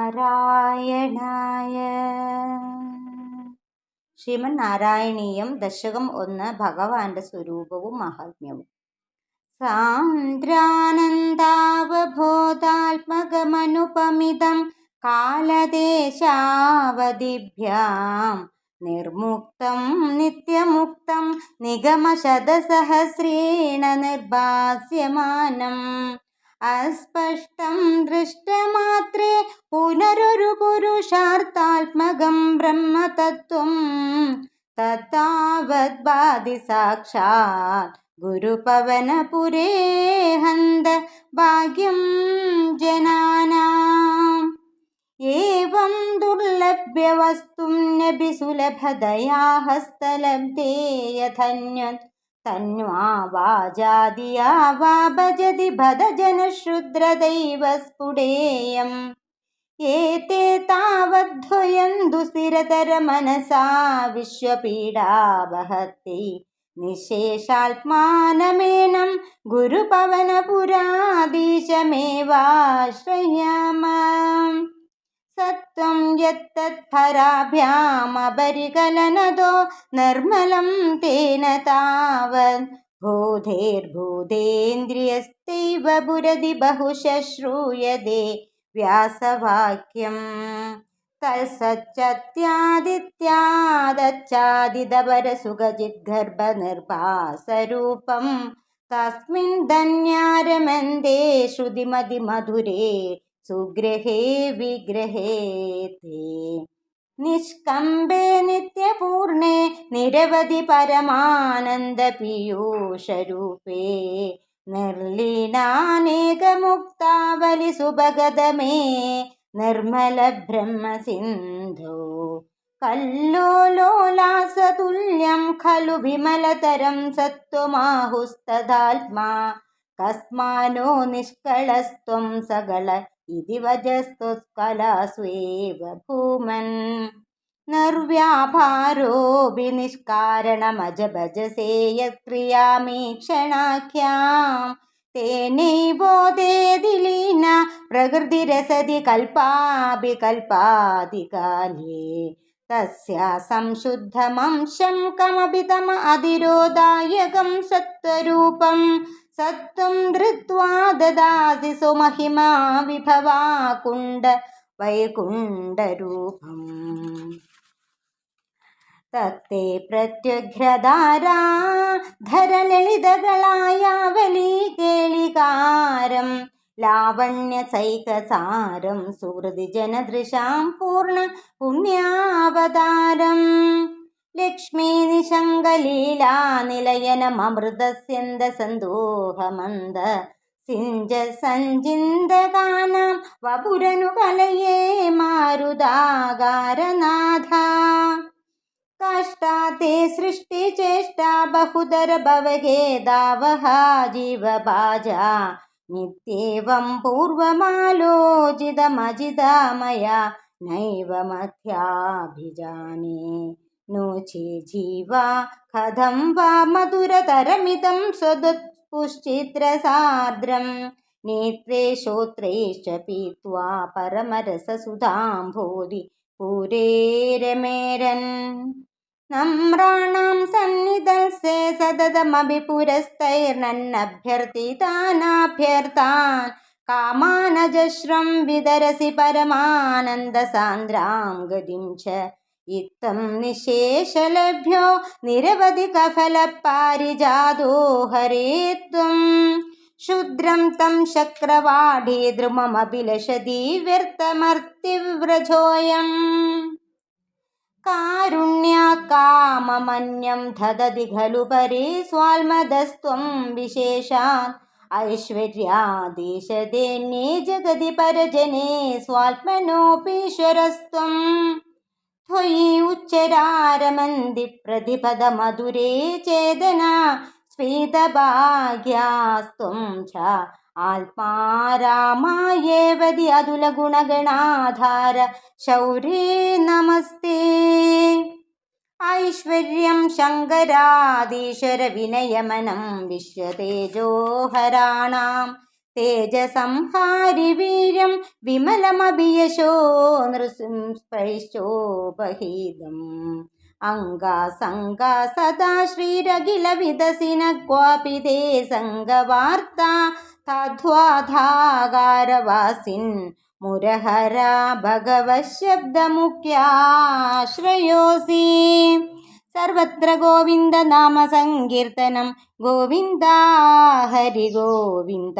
നാരായണായ. ശ്രീമന്നാരായണീയം ദശകം 1 ഭഗവാന്റെ സ്വരൂപവും മഹാത്മ്യവും. സാന്ദ്രാനന്ദാവബോധാത്മകമനുപമിതം കാലദേശാവധിഭ്യാം നിർമുക്തം നിത്യമുക്തം നിഗമശതസഹസ്രേണ നിർഭാസ്യമാനം അസ്പഷ്ടം ദൃഷ്ടമാത്രേ പുനരൊരു പുരുഷാർത്ഥാത്മകം ബ്രഹ്മതത്വം തത്താവദ്ഭാതി സാക്ഷാത് ഗുരുപവനപുരേ ഹന്ത ഭാഗ്യം ജനാനാം. ഏവം ദുർലഭ്യവസ്തും നബി സുലഭതയാ ഹസ്തലബ്ധേ യഥന്യം തന്വാ വാചാദിയാ വാ ഭജതി ഭജനശ്രുദ്രദൈവ സ്ഫുടേയം. ഏതേ താവദ്ധ്വയന്തു സ്ഥിരതര മനസാ വിശ്വപീഡാവഹത്തെ നിശേഷാത്മാനമേനം ഗുരുപവനപുരാധീശമേവാശ്രയാമ. സത്വം യത്തത്പരാഭ്യാമപരികലനദോ നിർമ്മലം തേന താവത് ഭൂതേർഭൂതേന്ദ്രിയസ്തൈവ പുരതി ബഹുശഃ ശ്രൂയതേ വ്യാസവാക്യം. തത്സത്യദിത്യാദച്ചാദിതപരസുഖജിദ്ഗർഭനിർഭാസരൂപം തസ്മിൻ ധന്യാരമന്ദേ ശ്രുതിമതിമധുരേ സുഗ്രഹേ വിഗ്രഹേ തേ. നിഷ്കമ്പേ നിത്യപൂർണേ നിരവധി പരമാനന്ദപീയൂഷരൂപേ നിർലീനാനേകമുക്താവലി സുഭഗതമേ നിർമ്മല ബ്രഹ്മസിന്ധോ. കല്ലോലോലാസതുല്യം ഖലു വിമലതരം സത്വമാഹുസ്തദാത്മാ കസ്മാനോ നിഷ്കളസ്ത്വം സകള ഇതി വജസ്ത്വസ്കലാസ്വേവ ഭൂമൻ. നിർവ്യാപാരോപി നിഷ്കാരണമജഭജസേ യത്ക്രിയാമീക്ഷണാഖ്യാം തേനൈവോദേതി ലീന പ്രകൃതിരസതി കൽപ്പാഭി കൽപ്പാദികാലേ. തസ്യാ സംശുദ്ധമംശം കമപി തമ അതിരോധായകം സത്വരൂപം സത്വം ധൃത്വാ ദദാസി സുമഹിമാ വിഭവാകുണ്ഡ വൈകുണ്ഠരൂപം. തത്തേ പ്രത്യുഘ്രധാരാ ധരലളിതകളായാവലീ കേളികാരം ലാവണ്യസൈകസാരം സുഹൃതി ജനദൃശാം പൂർണ്ണ പുണ്യാവതാരം. ലക്ഷ്മീ നിശങ്കലീലാ നിലയനമൃതസ്യന്ത സന്തോഹമന്ദ സിഞ്ച സഞ്ചിന്തകാനാം വപുരനുകലയേ മാരുതാകാരനാഥ. കാഷ്ടാത്തെ സൃഷ്ടിചേഷ്ടാ ബഹുതര ഭവഗേദാവഹ ജീവഭാജാ നിത്യേവം പൂർവമാലോചിതമജിതാ മയാ നൈവ മധ്യാഭിജാനേ. നോചേ ജീവാ കഥം വാ മധുരതരമിദം സ്വദുത്പുശ്ചിത്രസാദ്രം നേത്രേ ശ്രോത്രൈശ്ച പീത്വാ പരമരസസുധാംഭോധി പൂരേരമേരൻ. നമ്രാണാം സന്നിധൽസേ സതതമഭി പുരസ്തൈർനന്നഭ്യർത്ഥിതാനാഭ്യർത്ഥാൻ കാമാനജശ്രം വിതരസി പരമാനന്ദസാന്ദ്രാം ഗതിം ച. ഇത്തം നിശേഷലഭ്യോ നിരവധികഫലപാരിജാതോ ഹരേ ത്വം. ശൂദ്രം തം ശക്രവാഢീ ദ്രുമമഭിലഷതി വ്യർത്ഥമർത്തിവ്രജോയം. കാരുണ്യകാമമന്യം ദദതി ഖലു പരേ സ്വാൽമദസ്ത്വം വിശേഷാത് ഐശ്വര്യാദീശദേന്യേ ജഗതി പരജനേ സ്വാത്മനോപീശ്വരസ്ത്വം. ത്വയി ഉച്ചരാരമന്തി പ്രതിപദമധുരേ ചേതനാ സ്ഫീതഭാഗ്യാസ്ത്വം ച ആത്മാരാമായേവതി അതുലഗുണഗണാധാര ശൗരേ നമസ്തേ. ഐശ്വര്യം ശങ്കരാദീശ്വര വിനയമനം വിശ്വതേജോഹരാണാം തേജസംഹാരി വീര്യം വിമലമഭിയശോ നൃസിംഹൈശ്ചോപഹീതം അംഗാസംഗാ സദാ ശ്രീരഖില വിദസിന ക്വാപി തേ സംഗവാർത്ത തദ്വാധാകാരവാസിൻ മുരഹര ഭഗവശബ്ദമുഖ്യാശ്രയോസി സർവത്ര ഗോവിന്ദ നാമ സങ്കീർത്തനം ഗോവിന്ദ ഹരി ഗോവിന്ദ.